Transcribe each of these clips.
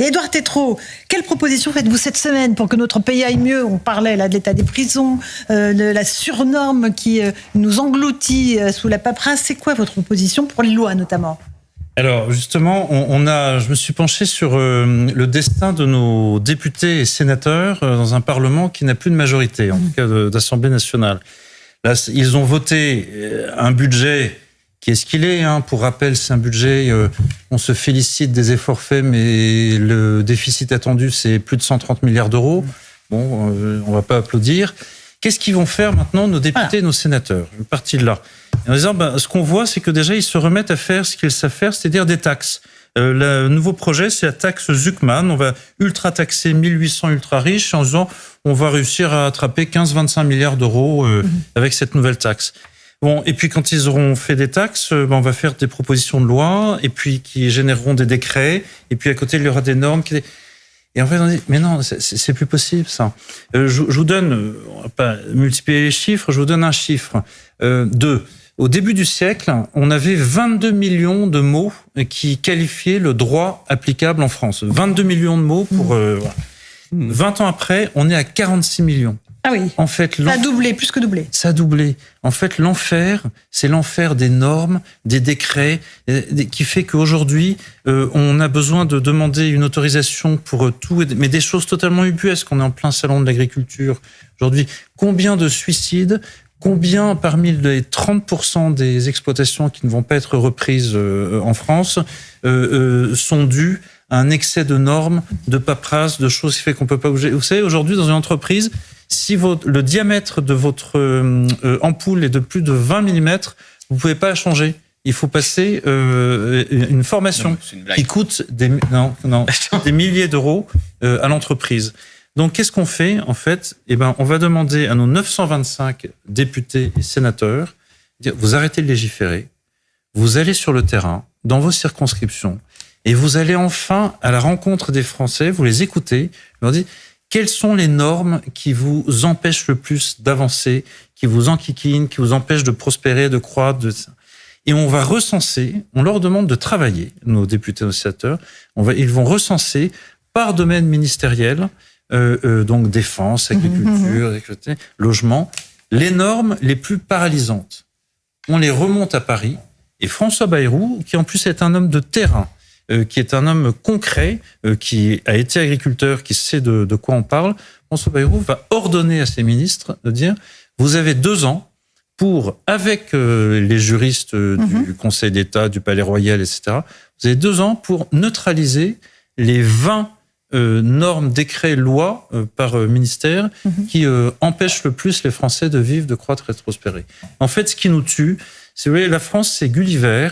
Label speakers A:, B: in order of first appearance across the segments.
A: Et Édouard Tétrault, quelle proposition faites-vous cette semaine pour que notre pays aille mieux? On parlait là de l'état des prisons, de la surnorme qui nous engloutit sous la paperasse. C'est quoi votre proposition pour les lois notamment?
B: Alors justement, je me suis penché sur le destin de nos députés et sénateurs dans un Parlement qui n'a plus de majorité, en tout cas d'Assemblée nationale. Là, ils ont voté un budget qui est ce qu'il est. Pour rappel, c'est un budget, on se félicite des efforts faits, mais le déficit attendu, c'est plus de 130 milliards d'euros. Bon, on va pas applaudir. Qu'est-ce qu'ils vont faire maintenant, nos députés et nos sénateurs? Je suis parti de là. En disant, ce qu'on voit, c'est que déjà, ils se remettent à faire ce qu'ils savent faire, c'est-à-dire des taxes. Le nouveau projet, c'est la taxe Zuckman. On va ultra-taxer 1800 ultra-riches en disant, on va réussir à attraper 15-25 milliards d'euros avec cette nouvelle taxe. Bon, et puis quand ils auront fait des taxes, on va faire des propositions de loi, et puis qui généreront des décrets, et puis à côté, il y aura des normes. Et en fait, on dit, mais non, c'est plus possible, ça. Je vous donne, on va pas multiplier les chiffres, je vous donne un chiffre. Au début du siècle, on avait 22 millions de mots qui qualifiaient le droit applicable en France. 22 millions de mots pour... 20 ans après, on est à 46 millions.
A: Ah oui,
B: en fait,
A: ça a doublé, plus que doublé.
B: Ça a doublé. En fait, l'enfer, c'est l'enfer des normes, des décrets, qui fait qu'aujourd'hui, on a besoin de demander une autorisation pour tout, mais des choses totalement ubuesques. On est en plein salon de l'agriculture aujourd'hui. Combien de suicides, combien parmi les 30% des exploitations qui ne vont pas être reprises en France sont dues à un excès de normes, de paperasse, de choses qui fait qu'on peut pas bouger. Vous savez, aujourd'hui, dans une entreprise, si le diamètre de votre ampoule est de plus de 20 mm, vous pouvez pas la changer. Il faut passer une formation qui coûte des milliers d'euros à l'entreprise. Donc, qu'est-ce qu'on fait, en fait? On va demander à nos 925 députés et sénateurs, vous arrêtez de légiférer, vous allez sur le terrain, dans vos circonscriptions, et vous allez enfin à la rencontre des Français, vous les écoutez, vous leur dites, quelles sont les normes qui vous empêchent le plus d'avancer, qui vous enquiquinent, qui vous empêchent de prospérer, de croître, et on va recenser, on leur demande de travailler, nos députés et nos sénateurs, ils vont recenser par domaine ministériel, donc défense, agriculture, logement, les normes les plus paralysantes. On les remonte à Paris, et François Bayrou, qui en plus est un homme de terrain, qui est un homme concret, qui a été agriculteur, qui sait de quoi on parle, François Bayrou va ordonner à ses ministres de dire, vous avez 2 ans pour, avec les juristes du Conseil d'État, du Palais Royal, etc., vous avez 2 ans pour neutraliser les 20 normes, décrets, lois par ministère qui empêchent le plus les Français de vivre, de croître et de prospérer. En fait, ce qui nous tue, c'est, vous voyez, la France, c'est Gulliver,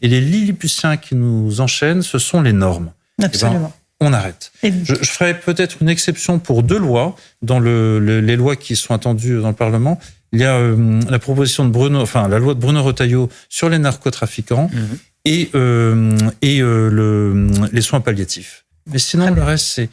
B: et les Lilliputiens qui nous enchaînent, ce sont les normes.
A: Absolument.
B: On arrête. Je ferai peut-être une exception pour 2 lois, dans les lois qui sont attendues dans le Parlement. Il y a la proposition de la loi de Bruno Retailleau sur les narcotrafiquants et les soins palliatifs. Mais sinon, le reste, c'est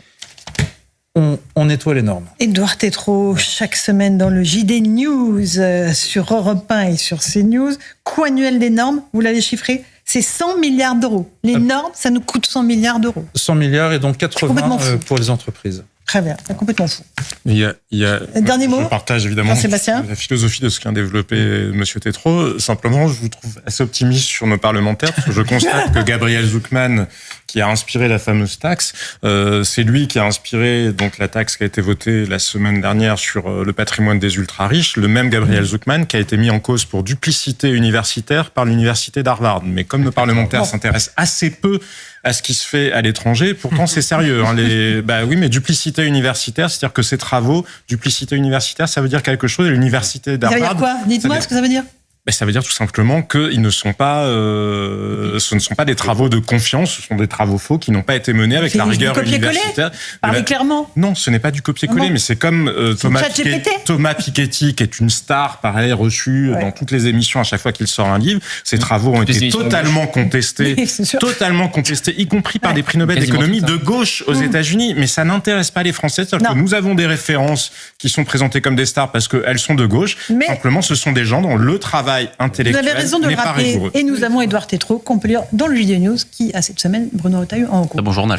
B: on nettoie les normes.
A: Édouard Tétrault, chaque semaine dans le JD News, sur Europe 1 et sur CNews, coût annuel des normes, vous l'avez chiffré, c'est 100 milliards d'euros. Les normes, ça nous coûte 100 milliards d'euros.
B: 100 milliards et donc 80 pour les entreprises.
A: Très bien, c'est complètement fou.
C: Dernier mot. Je partage évidemment
A: la
C: philosophie de ce qu'a développé M. Tétrault. Simplement, je vous trouve assez optimiste sur nos parlementaires, parce que je constate que Gabriel Zuckman, qui a inspiré la fameuse taxe, c'est lui qui a inspiré donc la taxe qui a été votée la semaine dernière sur le patrimoine des ultra-riches, le même Gabriel Zuckman qui a été mis en cause pour duplicité universitaire par l'université d'Harvard. Mais comme nos parlementaires s'intéressent assez peu à ce qui se fait à l'étranger, pourtant c'est sérieux. Oui, mais duplicité universitaire, c'est-à-dire que ces travaux, duplicité universitaire, ça veut dire quelque chose. Et l'université d'Harvard...
A: Ça veut dire quoi? Dites-moi ce que ça veut dire.
C: Ça veut dire tout simplement qu'ils ne sont pas, ce ne sont pas des travaux de confiance, ce sont des travaux faux qui n'ont pas été menés avec la rigueur universitaire.
A: Parlez clairement.
C: Non, ce n'est pas du copier-coller, mais c'est comme Thomas Piketty, qui est une star, pareil, reçue dans toutes les émissions à chaque fois qu'il sort un livve. Ces travaux ont été totalement contestés, y compris par des prix Nobel d'économie de gauche aux États-Unis. Mais ça n'intéresse pas les Français. C'est-à-dire que nous avons des références qui sont présentées comme des stars parce qu'elles sont de gauche. Mais simplement, ce sont des gens dont le travail intellectuel.
A: Vous avez raison de le rappeler. Et nous avons Édouard Tétrault, qu'on peut lire dans le JD News, qui a cette semaine Bruno Retailleau en cours.
D: Très bon journal.